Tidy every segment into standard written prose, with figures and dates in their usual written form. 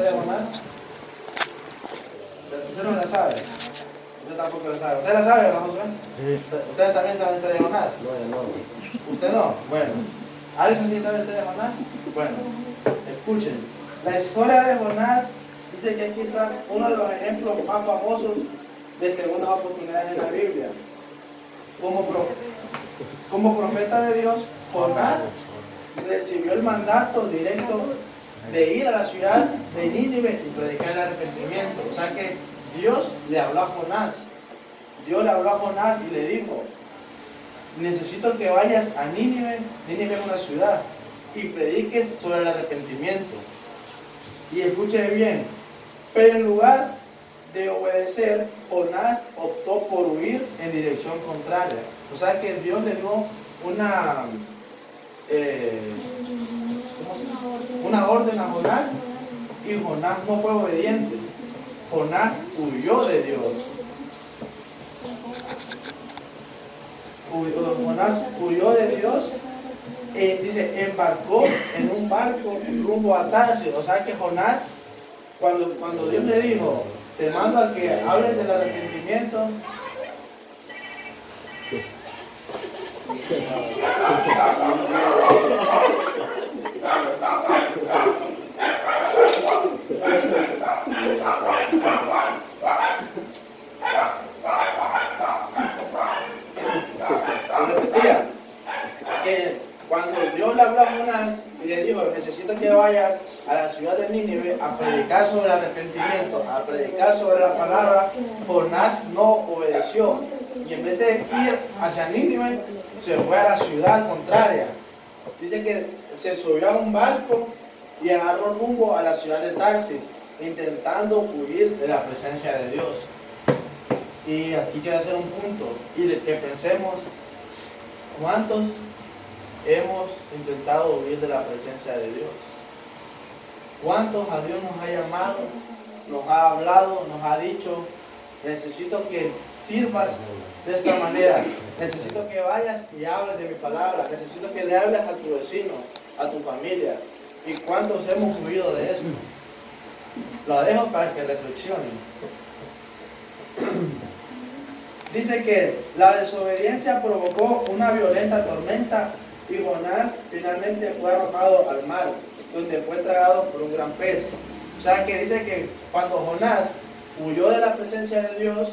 historia de Jonás? ¿Usted no la sabe? Usted tampoco la sabe. ¿Usted la sabe, ¿verdad, José? Sí. ¿Ustedes también saben la historia de Jonás? No. ¿Usted no? Bueno. ¿Alguien sí sabe la historia de Jonás? Bueno, escuchen. La historia de Jonás dice que es quizás uno de los ejemplos más famosos de segundas oportunidades en la Biblia. Como profeta de Dios, Jonás recibió el mandato directo de ir a la ciudad de Nínive y predicar el arrepentimiento. O sea que Dios le habló a Jonás. Dios le habló a Jonás y le dijo: necesito que vayas a Nínive. Nínive es una ciudad, y prediques sobre el arrepentimiento. Y escuche bien, pero en lugar de obedecer, Jonás optó por huir en dirección contraria. O sea que Dios le dio una orden a Jonás, y Jonás no fue obediente. Jonás huyó de Dios. Jonás huyó de Dios. Dice, embarcó en un barco rumbo a Tarsis. O sea que Jonás, cuando Dios le dijo: te mando a que hables del arrepentimiento, repetía que cuando Dios le habló a Jonás y le dijo: necesito que vayas a la ciudad de Nínive a predicar sobre el arrepentimiento, a predicar sobre la palabra, Jonás no obedeció, y en vez de ir hacia Nínive, se fue a la ciudad contraria. Dice que se subió a un barco y agarró rumbo a la ciudad de Tarsis, intentando huir de la presencia de Dios. Y aquí quiero hacer un punto, y que pensemos: ¿cuántos hemos intentado huir de la presencia de Dios? ¿Cuántos a Dios nos ha llamado, nos ha hablado, nos ha dicho: necesito que sirvas de esta manera, necesito que vayas y hables de mi palabra, necesito que le hables a tu vecino, a tu familia? ¿Y cuántos hemos huido de eso? Lo dejo para que reflexionen. Dice que la desobediencia provocó una violenta tormenta, y Jonás finalmente fue arrojado al mar, donde fue tragado por un gran pez. O sea que dice que cuando Jonás huyó de la presencia de Dios,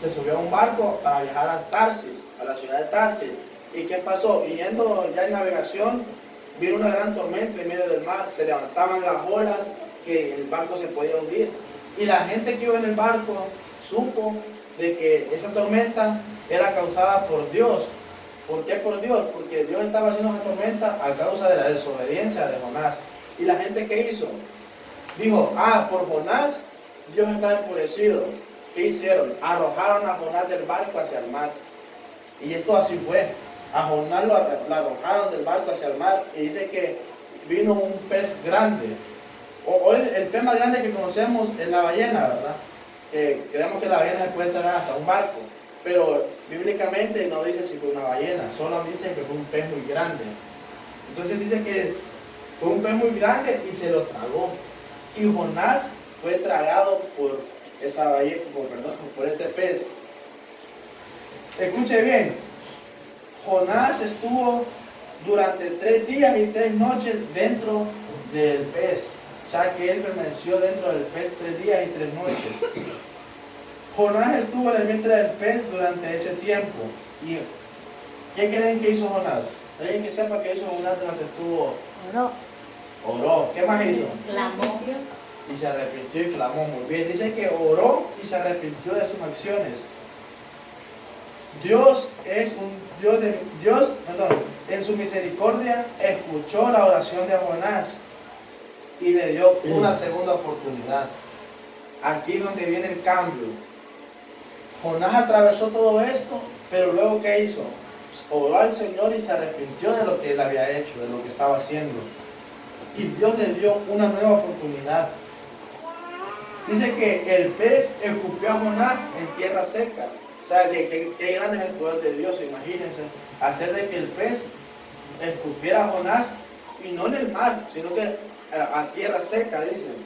se subió a un barco para viajar a Tarsis, a la ciudad de Tarsis. ¿Y qué pasó? Y yendo ya en navegación, vino una gran tormenta en medio del mar, se levantaban las olas, que el barco se podía hundir. Y la gente que iba en el barco supo de que esa tormenta era causada por Dios. ¿Por qué por Dios? Porque Dios estaba haciendo esa tormenta a causa de la desobediencia de Jonás. ¿Y la gente qué hizo? Dijo: por Jonás Dios está enfurecido. ¿Qué hicieron? Arrojaron a Jonás del barco hacia el mar. Y esto así fue. A Jonás lo arrojaron del barco hacia el mar, y dice que vino un pez grande. Hoy el pez más grande que conocemos es la ballena, ¿verdad? Creemos que la ballena se puede tragar hasta un barco, pero bíblicamente no dice si fue una ballena, solo dice que fue un pez muy grande. Entonces dice que fue un pez muy grande y se lo tragó. Y Jonás fue tragado por esa ballena, por ese pez. Escuche bien, Jonás estuvo durante 3 días y 3 noches dentro del pez. O sea que él permaneció dentro del pez 3 días y 3 noches. Jonás estuvo en el vientre del pez durante ese tiempo. ¿Y qué creen que hizo Jonás? ¿Alguien que sepa qué hizo Jonás durante estuvo? Oró. ¿Qué más hizo? Clamó. Y se arrepintió y clamó. Muy bien. Dice que oró y se arrepintió de sus acciones. Dios en su misericordia escuchó la oración de Jonás y le dio una segunda oportunidad. Aquí es donde viene el cambio. Jonás atravesó todo esto, pero luego ¿qué hizo? Oró al Señor y se arrepintió de lo que él había hecho, de lo que estaba haciendo. Y Dios le dio una nueva oportunidad. Dice que el pez escupió a Jonás en tierra seca. O sea, que grande es el poder de Dios, imagínense. Hacer de que el pez escupiera a Jonás, y no en el mar, sino que a tierra seca, dicen.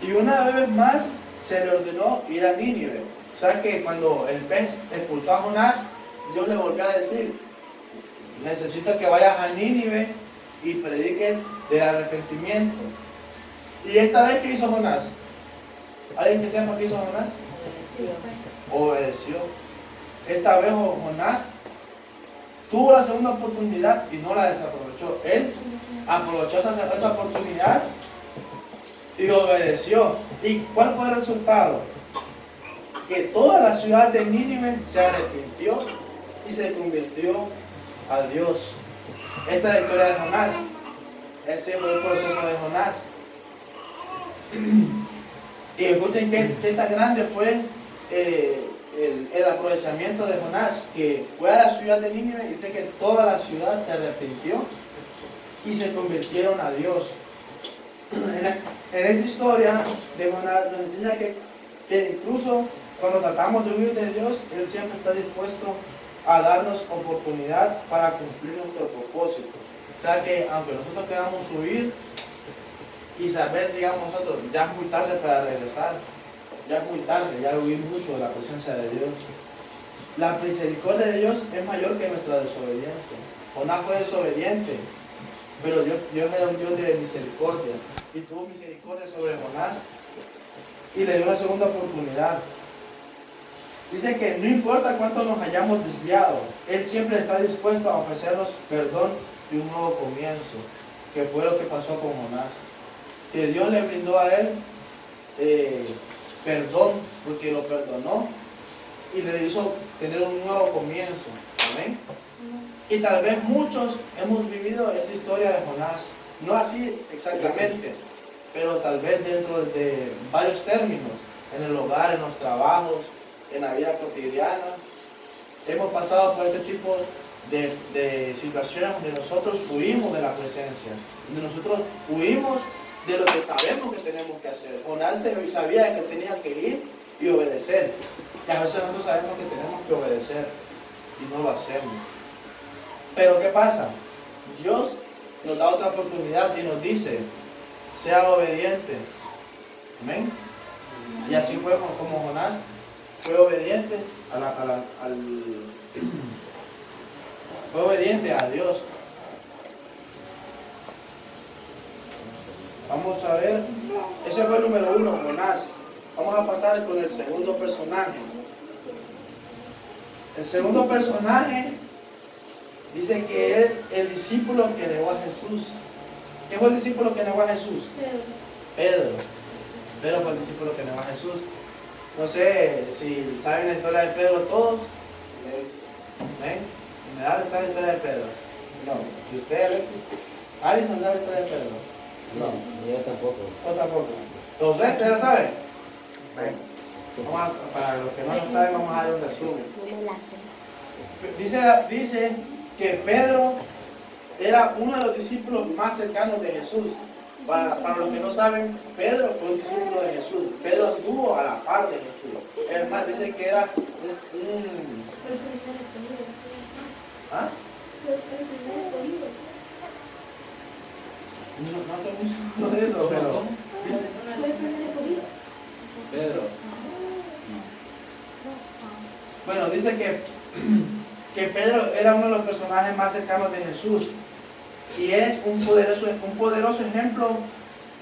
Y una vez más se le ordenó ir a Nínive. O sea que cuando el pez expulsó a Jonás, Dios le volvió a decir, necesito que vayas a Nínive y prediques del arrepentimiento. Y esta vez, ¿qué hizo Jonás? ¿Alguien que sepa qué hizo Jonás? Obedeció. Esta vez Jonás tuvo la segunda oportunidad y no la desaprovechó. Él aprovechó esa oportunidad y obedeció. ¿Y cuál fue el resultado? Que toda la ciudad de Nínive se arrepintió y se convirtió a Dios. Esta es la historia de Jonás. Ese fue el proceso de Jonás. Y escuchen qué tan grande fue el aprovechamiento de Jonás, que fue a la ciudad de Nínive y dice que toda la ciudad se arrepintió y se convirtieron a Dios. En esta historia de Jonás nos enseña que incluso cuando tratamos de huir de Dios, Él siempre está dispuesto a darnos oportunidad para cumplir nuestro propósito. O sea que aunque nosotros queramos huir y saber, digamos nosotros, ya es muy tarde para regresar, ya es muy tarde, ya huí mucho de la presencia de Dios. La misericordia de Dios es mayor que nuestra desobediencia. Jonás fue desobediente, pero Dios era un Dios de misericordia y tuvo misericordia sobre Jonás y le dio una segunda oportunidad. Dice que no importa cuánto nos hayamos desviado, Él siempre está dispuesto a ofrecernos perdón y un nuevo comienzo, que fue lo que pasó con Jonás. Que Dios le brindó a él perdón, porque lo perdonó y le hizo tener un nuevo comienzo. Amén. Y tal vez muchos hemos vivido esa historia de Jonás, no así exactamente, pero tal vez dentro de varios términos, en el hogar, en los trabajos, en la vida cotidiana. Hemos pasado por este tipo de situaciones donde nosotros huimos de la presencia, donde nosotros huimos de lo que sabemos que tenemos que hacer. Jonás sabía que tenía que ir y obedecer. Y a veces nosotros sabemos que tenemos que obedecer y no lo hacemos. Pero ¿qué pasa? Dios nos da otra oportunidad y nos dice, sea obediente. Amén. Y así fue como Jonás fue obediente fue obediente a Dios. Vamos a ver, ese fue el número 1, Jonás. Vamos a pasar con el segundo personaje. El segundo personaje dice que es el discípulo que negó a Jesús. ¿Quién fue el discípulo que negó a Jesús? Pedro. Pedro fue el discípulo que negó a Jesús. No sé si saben la historia de Pedro todos. ¿Ven? ¿En general saben la historia de Pedro? No. ¿Y usted, Alexis? ¿Alguien no sabe la historia de Pedro? No, yo tampoco. ¿O tampoco? ¿Ustedes la saben? Para los que no lo saben, vamos a dar un resumen. Dice que Pedro era uno de los discípulos más cercanos de Jesús. Para los que no saben, Pedro fue un discípulo de Jesús. Pedro estuvo a la par de Jesús. Es más, dice que era ¿Ah? No estoy muy seguro de eso, pero dice Pedro. Bueno, dice que Pedro era uno de los personajes más cercanos de Jesús y es un poderoso ejemplo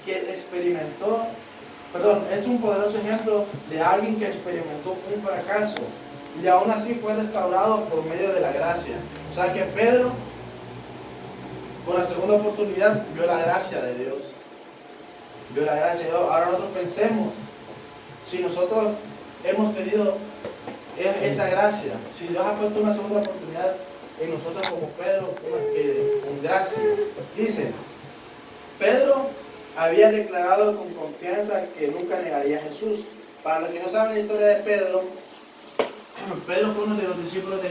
que experimentó, es un poderoso ejemplo de alguien que experimentó un fracaso y aún así fue restaurado por medio de la gracia. O sea que Pedro, con la segunda oportunidad, vio la gracia de Dios. Vio la gracia de Dios. Ahora nosotros pensemos, si nosotros hemos tenido esa gracia, si Dios ha puesto una segunda oportunidad en nosotros como Pedro, con gracia. Dice, Pedro había declarado con confianza que nunca negaría a Jesús. Para los que no saben la historia de Pedro, Pedro fue uno de los discípulos de